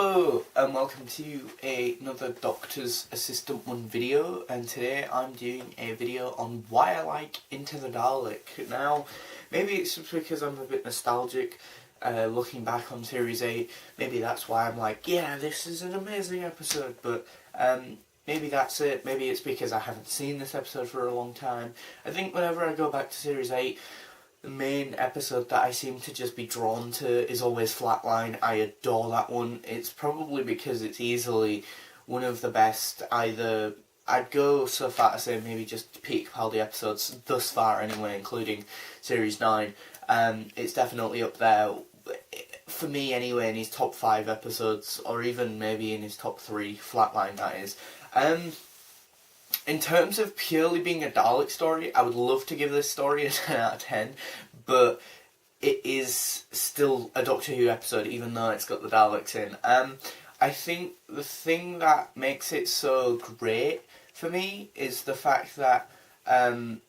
Hello and welcome to another Doctor's Assistant 1 video, and today I'm doing a video on why I like Into the Dalek. Now, maybe it's just because I'm a bit nostalgic looking back on Series 8, maybe that's why I'm like, yeah, this is an amazing episode, but maybe that's it, maybe it's because I haven't seen this episode for a long time. I think whenever I go back to Series 8, the main episode that I seem to just be drawn to is always Flatline. I adore that one. It's probably because it's easily one of the best, either, I'd go so far to say maybe just peak Capaldi episodes thus far anyway, including Series 9. It's definitely up there, for me anyway, in his top 5 episodes, or even maybe in his top 3, Flatline that is. In terms of purely being a Dalek story, I would love to give this story a 10 out of 10, but it is still a Doctor Who episode, even though it's got the Daleks in. I think the thing that makes it so great for me is the fact that, the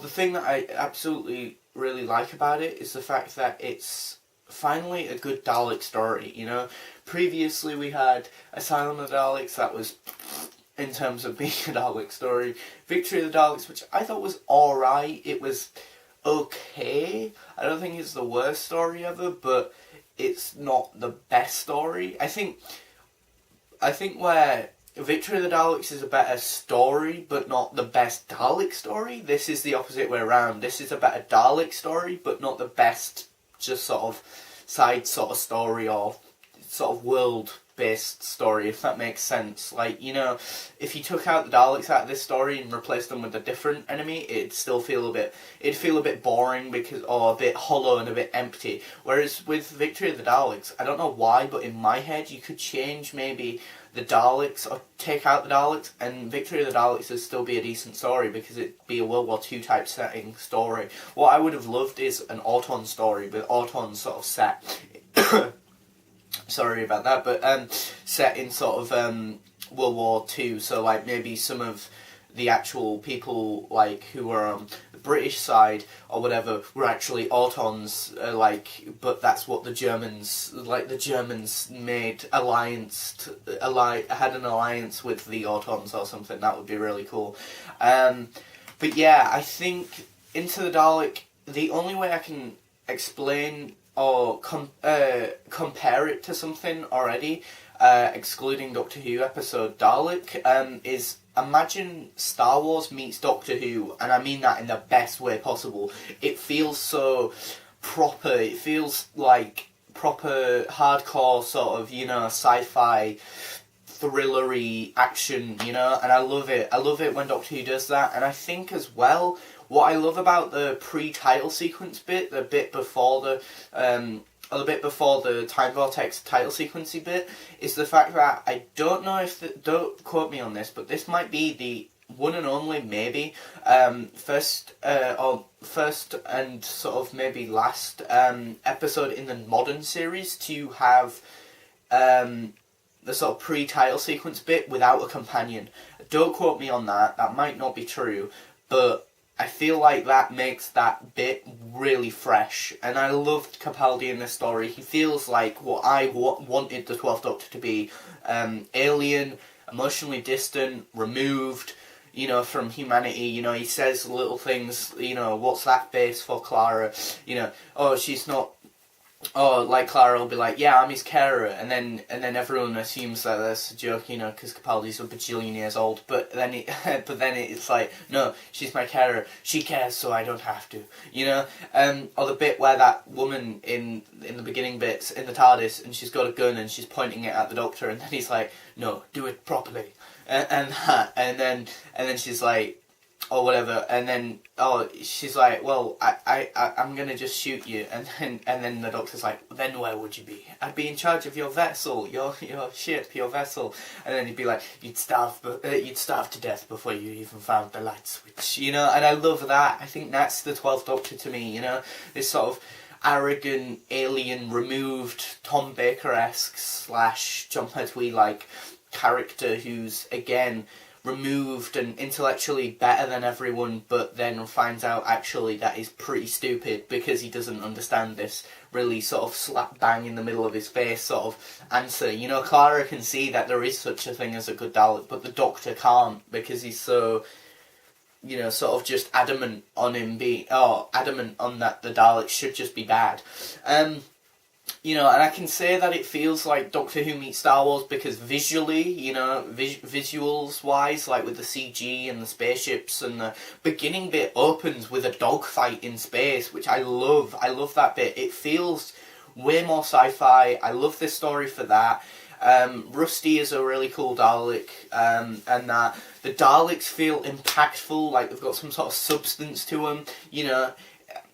thing that I absolutely really like about it is the fact that it's finally a good Dalek story, you know. Previously we had Asylum of the Daleks, that was, in terms of being a Dalek story. Victory of the Daleks, which I thought was alright, it was okay. I don't think it's the worst story ever, but it's not the best story. I think where Victory of the Daleks is a better story, but not the best Dalek story, this is the opposite way around. This is a better Dalek story, but not the best just sort of side sort of story or sort of world-based story, if that makes sense. Like, you know, if you took out the Daleks out of this story and replaced them with a different enemy, it'd feel a bit boring, because, or a bit hollow and a bit empty. Whereas with Victory of the Daleks, I don't know why, but in my head you could change maybe the Daleks, or take out the Daleks, and Victory of the Daleks would still be a decent story, because it'd be a World War II type setting story. What I would have loved is an Auton story, with Auton sort of set sorry about that, but set in sort of World War II, so like maybe some of the actual people like who were on the British side or whatever were actually Autons, but that's what the Germans, made had an alliance with the Autons or something. That would be really cool. But yeah, I think Into the Dalek, the only way I can explain or compare it to something already, excluding Doctor Who episode Dalek, is imagine Star Wars meets Doctor Who, and I mean that in the best way possible. It feels so proper, it feels like proper hardcore sort of, you know, sci-fi thrillery action, you know, and I love it. I love it when Doctor Who does that, and I think as well, what I love about the pre-title sequence bit, the bit before the Time Vortex title sequencey bit, is the fact that I don't know if, don't quote me on this, but this might be the one and only, maybe, first and sort of maybe last episode in the modern series to have the sort of pre-title sequence bit without a companion. Don't quote me on that, that might not be true, but I feel like that makes that bit really fresh, and I loved Capaldi in this story. He feels like what I wanted the 12th Doctor to be, alien, emotionally distant, removed, you know, from humanity. You know, he says little things, you know, what's that face for Clara, you know, oh, she's not, oh, like Clara will be like, yeah, I'm his carer, and then everyone assumes that that's a joke, you know, because Capaldi's a bajillion years old, but then it's like, no, she's my carer, she cares so I don't have to, you know, or the bit where that woman in the beginning bits, in the TARDIS, and she's got a gun and she's pointing it at the Doctor, and then he's like, no, do it properly, and then she's like, or whatever, and then, oh, she's like, well, I'm gonna just shoot you, and then the Doctor's like, then where would you be? I'd be in charge of your vessel, your ship, your vessel, and then he'd be like, you'd starve to death before you even found the light switch, you know, and I love that. I think that's the 12th Doctor to me, you know, this sort of arrogant, alien, removed, Tom Baker-esque / John Pertwee-like character who's, again, removed and intellectually better than everyone, but then finds out actually that he's pretty stupid because he doesn't understand this really sort of slap bang in the middle of his face sort of answer. You know, Clara can see that there is such a thing as a good Dalek, but the Doctor can't because he's so, you know, sort of just adamant on him being, adamant on that the Daleks should just be bad. You know, and I can say that it feels like Doctor Who meets Star Wars because visually, you know, visuals-wise, like with the CG and the spaceships, and the beginning bit opens with a dogfight in space, which I love. I love that bit. It feels way more sci-fi. I love this story for that. Rusty is a really cool Dalek, and that the Daleks feel impactful, like they've got some sort of substance to them, you know.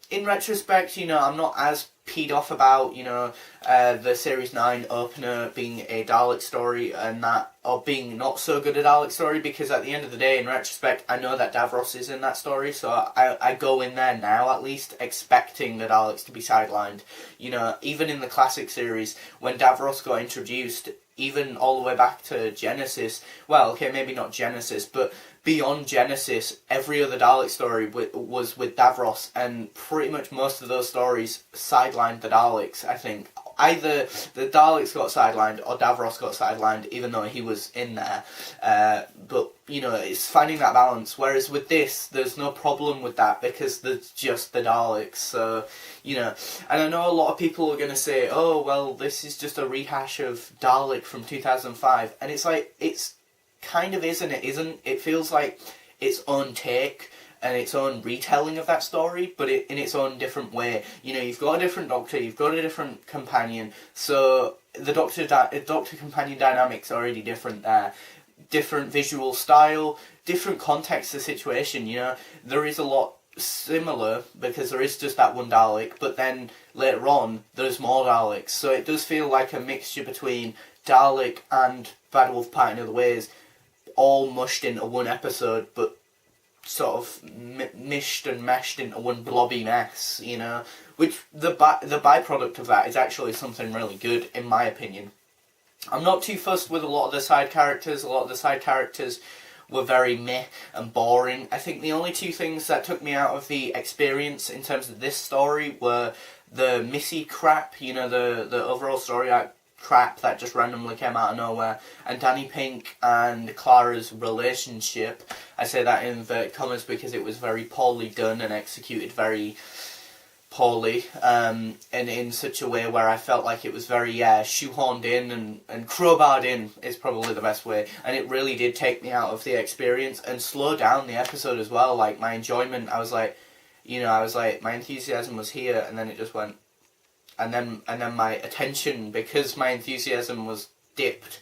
In retrospect, you know, I'm not as peed off about, you know, the Series 9 opener being a Dalek story and that, or being not so good a Dalek story, because at the end of the day, in retrospect, I know that Davros is in that story, so I go in there now, at least, expecting the Daleks to be sidelined. You know, even in the classic series, when Davros got introduced, even all the way back to Genesis, well, okay, maybe not Genesis, but beyond Genesis, every other Dalek story was with Davros, and pretty much most of those stories sidelined the Daleks, I think. Either the Daleks got sidelined or Davros got sidelined, even though he was in there. But, you know, it's finding that balance. Whereas with this, there's no problem with that because there's just the Daleks. So, you know, and I know a lot of people are going to say, oh, well, this is just a rehash of Dalek from 2005. And it's like, it's kind of is and it isn't. It feels like its own take and its own retelling of that story, but in its own different way. You know, you've got a different Doctor, you've got a different companion, so the Doctor-companion dynamic's already different there. Different visual style, different context of situation, you know. There is a lot similar, because there is just that one Dalek, but then later on, there's more Daleks, so it does feel like a mixture between Dalek and Bad Wolf Parting of the Ways, all mushed into one episode, but sort of mished and meshed into one blobby mess, you know, which the byproduct of that is actually something really good, in my opinion. I'm not too fussed with a lot of the side characters. A lot of the side characters were very meh and boring. I think the only two things that took me out of the experience in terms of this story were the Missy crap, you know, the overall story arc crap that just randomly came out of nowhere, and Danny Pink and Clara's relationship. I say that in inverted commas because it was very poorly done and executed very poorly, and in such a way where I felt like it was very shoehorned in and crowbarred in is probably the best way, and it really did take me out of the experience and slow down the episode as well. Like, my enjoyment, I was like, my enthusiasm was here, and then it just went. And then my attention, because my enthusiasm was dipped,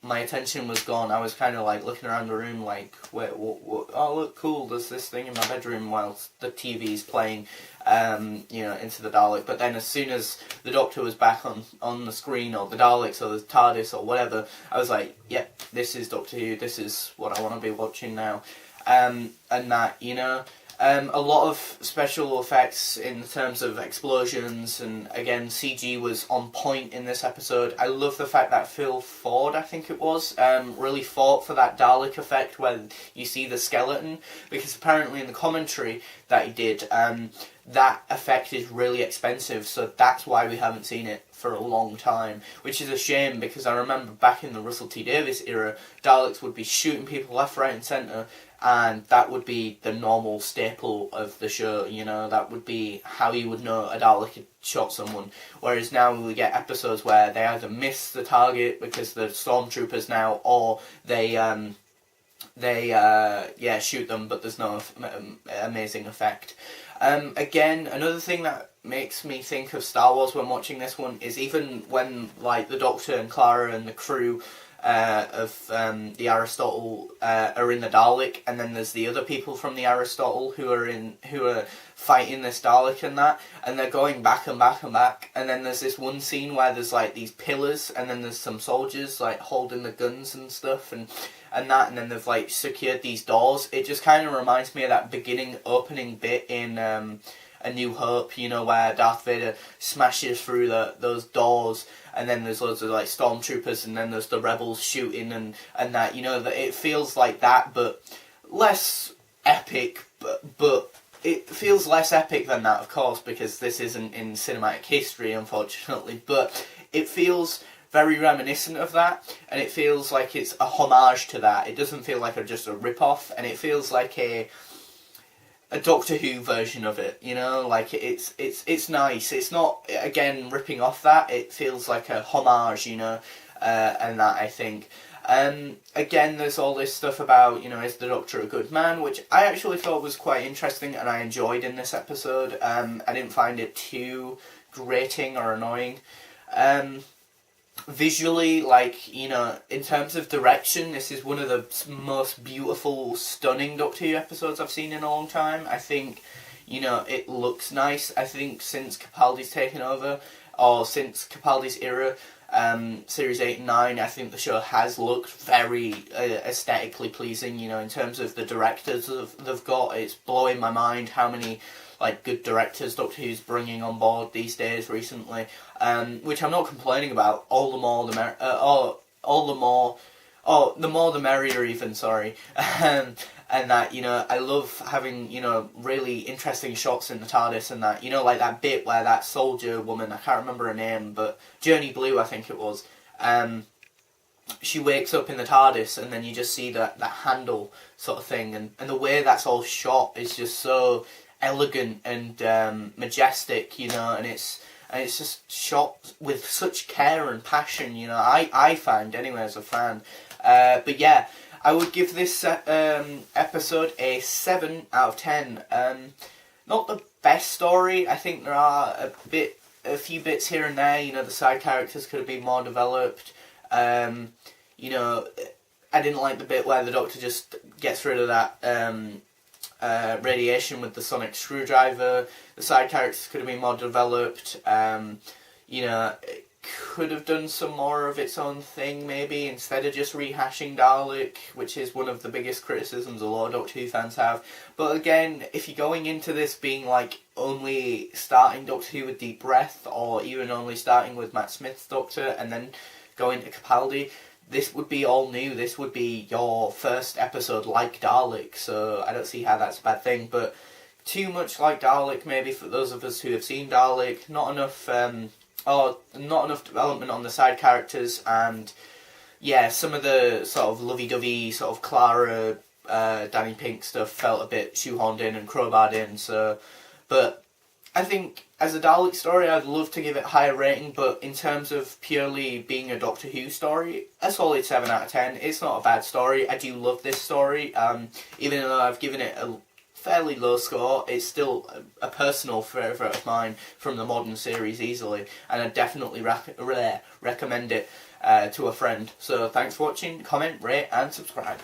my attention was gone. I was kind of like looking around the room like, wait, what, oh look, cool, there's this thing in my bedroom whilst the TV's playing, you know, Into the Dalek. But then as soon as the Doctor was back on the screen, or the Daleks, or the TARDIS, or whatever, I was like, yep, this is Doctor Who, this is what I want to be watching now. And that, you know, a lot of special effects in terms of explosions, and again, CG was on point in this episode. I love the fact that Phil Ford, I think it was, really fought for that Dalek effect where you see the skeleton, because apparently in the commentary that he did, that effect is really expensive, so that's why we haven't seen it for a long time, which is a shame, because I remember back in the Russell T Davies era, Daleks would be shooting people left, right and centre, and that would be the normal staple of the show, you know, that would be how you would know a Dalek had shot someone. Whereas now we get episodes where they either miss the target because they're stormtroopers now, or they shoot them, but there's no amazing effect. Again, another thing that makes me think of Star Wars when watching this one is even when, like, the Doctor and Clara and the crew of the Aristotle are in the Dalek, and then there's the other people from the Aristotle who are fighting this Dalek and they're going back and back and back, and then there's this one scene where there's like these pillars, and then there's some soldiers like holding the guns and stuff, and then they've like secured these doors. It just kind of reminds me of that opening bit in A New Hope, you know, where Darth Vader smashes through those doors, and then there's loads of like stormtroopers, and then there's the rebels shooting and that, you know, that it feels like that, but less epic, but it feels less epic than that, of course, because this isn't in cinematic history, unfortunately, but it feels very reminiscent of that, and it feels like it's a homage to that. It doesn't feel like just a rip-off, and it feels like a Doctor Who version of it, you know, like it's nice. It's not, again, ripping off that. It feels like a homage, you know, and that, I think. Again, there's all this stuff about, you know, is the Doctor a good man, which I actually thought was quite interesting and I enjoyed in this episode. I didn't find it too grating or annoying. Visually, like, you know, in terms of direction, this is one of the most beautiful, stunning Doctor Who episodes I've seen in a long time. I think, you know, it looks nice. I think since Capaldi's taken over, or since Capaldi's era, Series 8 and 9, I think the show has looked very aesthetically pleasing, you know, in terms of the directors they've got. It's blowing my mind how many like good directors Doctor Who's bringing on board these days recently, which I'm not complaining about. All the more the merrier even, sorry. And that, you know, I love having, you know, really interesting shots in the TARDIS and that, you know, like that bit where that soldier woman, I can't remember her name, but Journey Blue, I think it was, she wakes up in the TARDIS and then you just see that handle sort of thing, and the way that's all shot is just so elegant and majestic, you know, and it's just shot with such care and passion, you know, I find anyway as a fan. But yeah, I would give this episode a 7 out of 10. Not the best story. I think there are a few bits here and there, you know, the side characters could have been more developed. You know, I didn't like the bit where the Doctor just gets rid of that radiation with the sonic screwdriver. The side characters could have been more developed. You know, it could have done some more of its own thing, maybe, instead of just rehashing Dalek, which is one of the biggest criticisms a lot of Doctor Who fans have. But again, if you're going into this being like only starting Doctor Who with Deep Breath, or even only starting with Matt Smith's Doctor and then going to Capaldi, this would be all new. This would be your first episode like Dalek, so I don't see how that's a bad thing. But too much like Dalek, maybe, for those of us who have seen Dalek. Not enough development on the side characters, and yeah, some of the sort of lovey-dovey sort of Clara, Danny Pink stuff felt a bit shoehorned in and crowbarred in. So, but I think as a Dalek story, I'd love to give it a higher rating, but in terms of purely being a Doctor Who story, a solid 7 out of 10. It's not a bad story. I do love this story. Even though I've given it a fairly low score, it's still a personal favourite of mine from the modern series easily, and I definitely recommend it to a friend. So thanks for watching, comment, rate and subscribe.